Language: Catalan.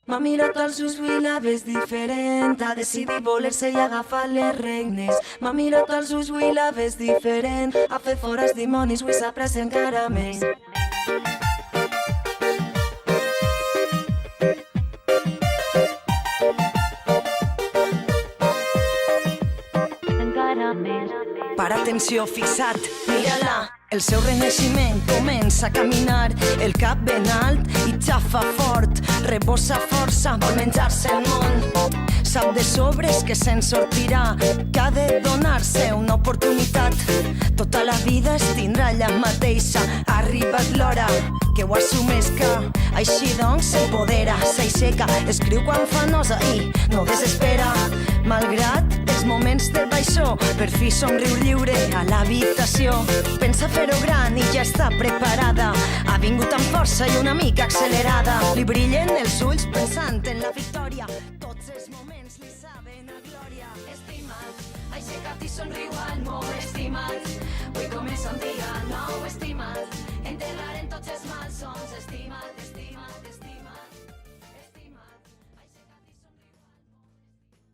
M'ha mirat als ulls i la ves diferent. Ha decidit voler-se i agafar les regnes. M'ha mirat als ulls i la ves diferent. Ha fet fora els dimonis i s'apressa encara més. Para atenció, fixat, mira-la. El seu renaixement comença a caminar, el cap ben alt i xafa fort, rebossa força, vol menjar-se el món. Sap de sobres que se'n sortirà, que ha de donar-se una oportunitat. Tota la vida es tindrà allà mateixa, ha arribat l'hora que ho assumesca. Així doncs s'empodera, s'aixeca, escriu quan fa nosa i no desespera. Malgrat els moments de baixó, per fi somriu lliure a l'habitació. Pensa fer-ho gran i ja està preparada, ha vingut amb força i una mica accelerada. Li brillen els ulls pensant en la victòria, tots els moments li saben a glòria. Estimat, aixeca't i somriu al món, estimat, avui comença un dia nou, estimat.